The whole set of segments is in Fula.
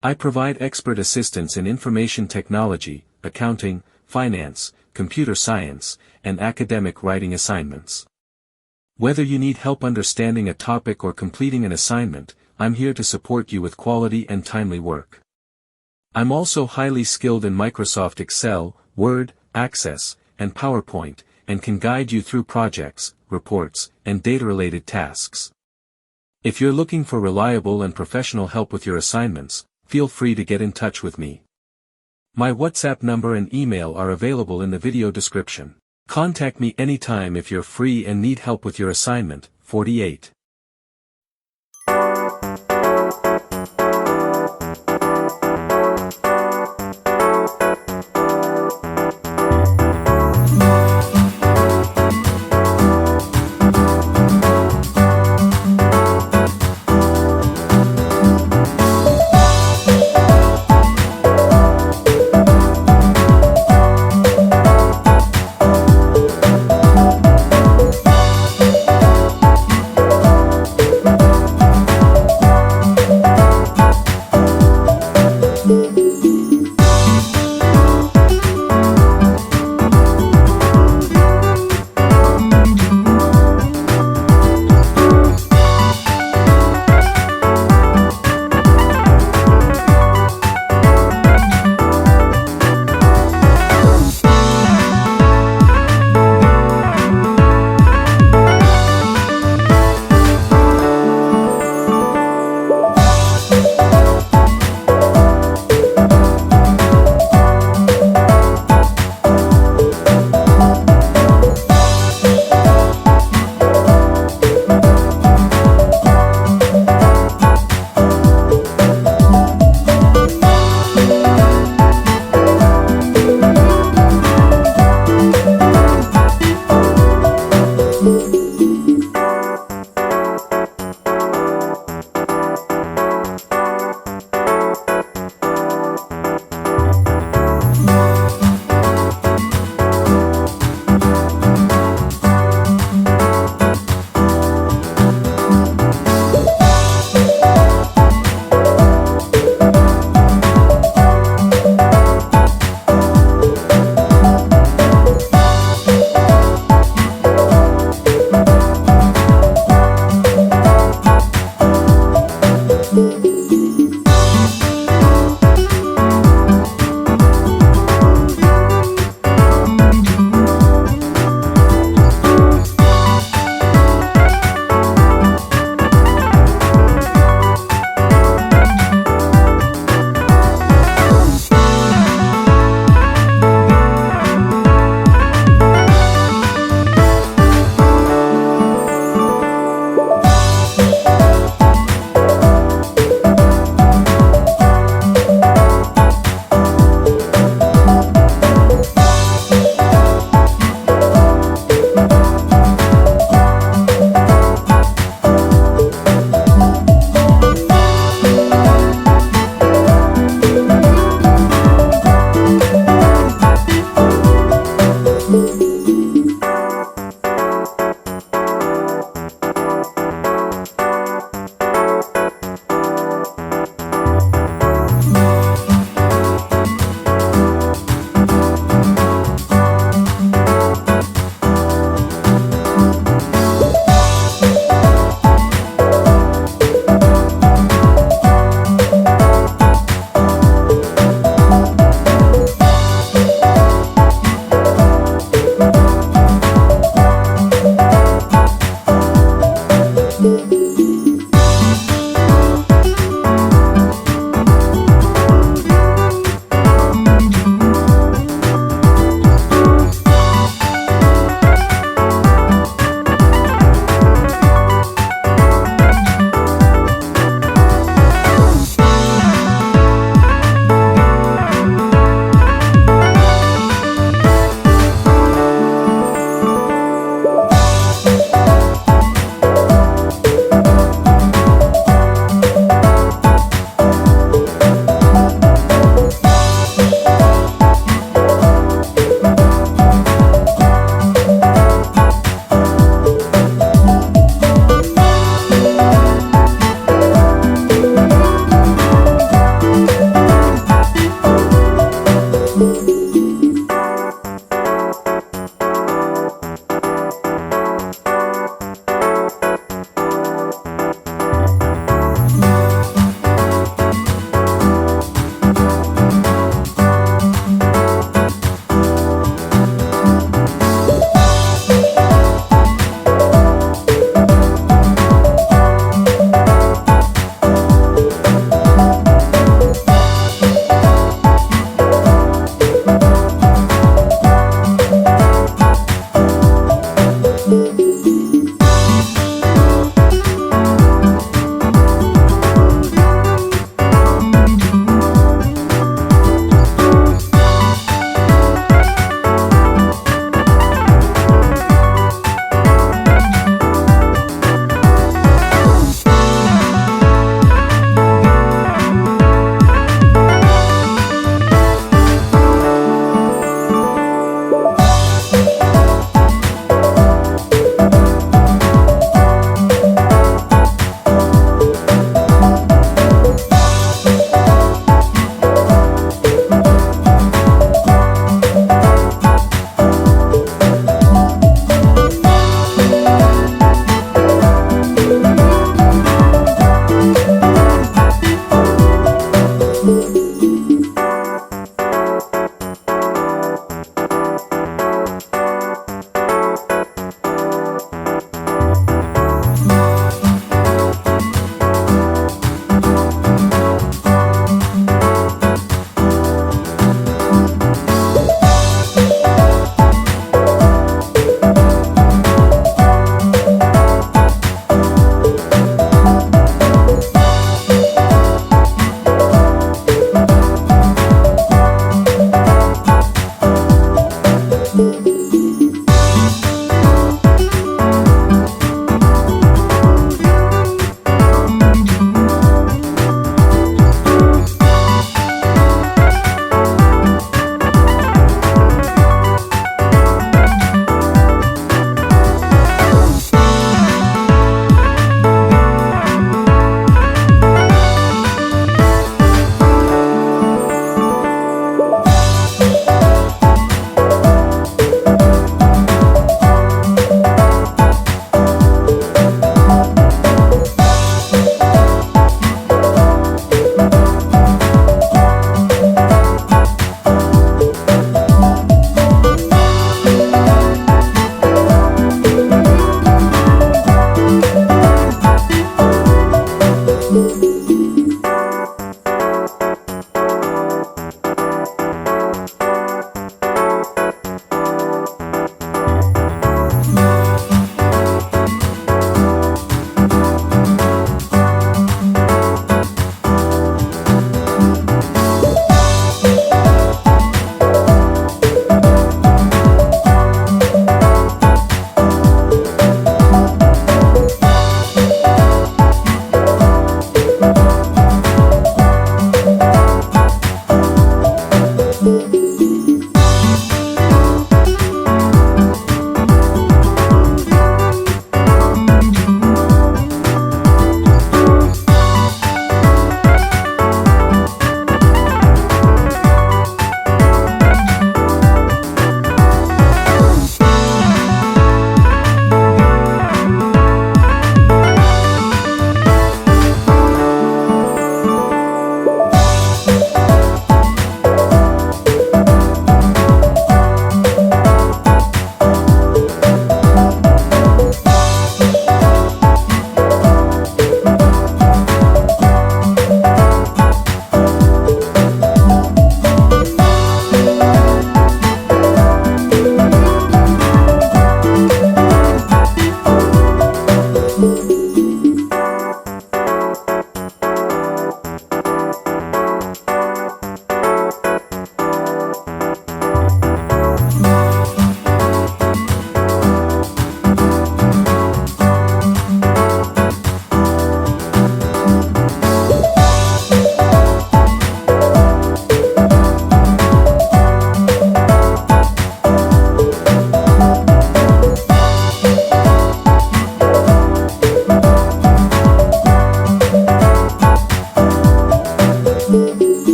I provide expert assistance in information technology, accounting, finance, computer science, and academic writing assignments. Whether you need help understanding a topic or completing an assignment, I'm here to support you with quality and timely work. I'm also highly skilled in Microsoft Excel, Word, Access, and PowerPoint, and can guide you through projects, reports, and data-related tasks. If you're looking for reliable and professional help with your assignments, feel free to get in touch with me. My WhatsApp number and email are available in the video description. Contact me anytime if you're free and need help with your assignment. 48.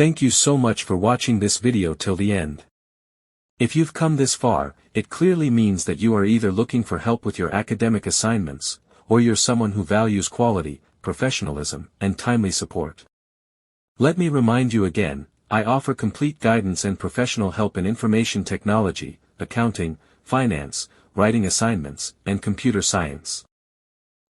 Thank you so much for watching this video till the end. If you've come this far, it clearly means that you are either looking for help with your academic assignments, or you're someone who values quality, professionalism, and timely support. Let me remind you again, I offer complete guidance and professional help in information technology, accounting, finance, writing assignments, and computer science.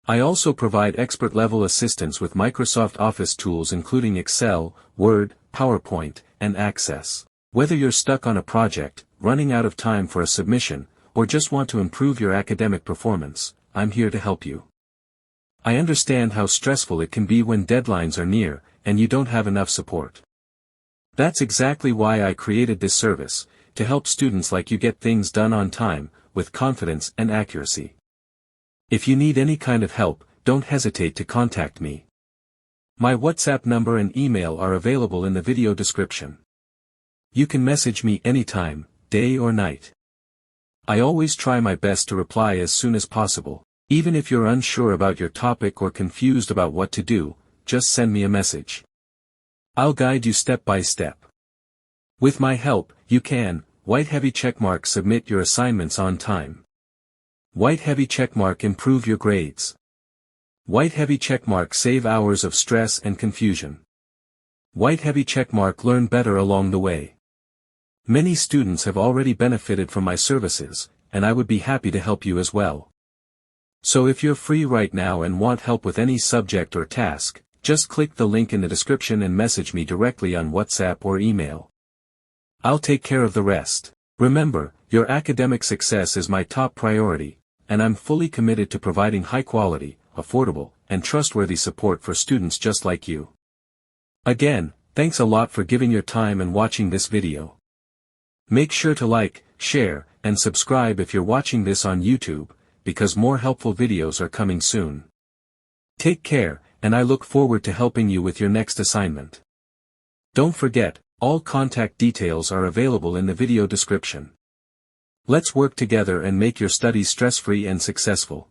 I also provide expert-level assistance with Microsoft Office tools including Excel, Word, PowerPoint, and Access. Whether you're stuck on a project, running out of time for a submission, or just want to improve your academic performance, I'm here to help you. I understand how stressful it can be when deadlines are near, and you don't have enough support. That's exactly why I created this service, to help students like you get things done on time, with confidence and accuracy. If you need any kind of help, don't hesitate to contact me. My WhatsApp number and email are available in the video description. You can message me anytime, day or night. I always try my best to reply as soon as possible. Even if you're unsure about your topic or confused about what to do, just send me a message. I'll guide you step by step. With my help, you can, white heavy checkmark, submit your assignments on time. White heavy checkmark, improve your grades. White heavy checkmark save hours of stress and confusion. White heavy checkmark learn better along the way. Many students have already benefited from my services, and I would be happy to help you as well. So if you're free right now and want help with any subject or task, just click the link in the description and message me directly on WhatsApp or email. I'll take care of the rest. Remember, your academic success is my top priority, and I'm fully committed to providing high-quality, affordable, and trustworthy support for students just like you. Again, thanks a lot for giving your time and watching this video. Make sure to like, share, and subscribe if you're watching this on YouTube, because more helpful videos are coming soon. Take care, and I look forward to helping you with your next assignment. Don't forget, all contact details are available in the video description. Let's work together and make your studies stress-free and successful.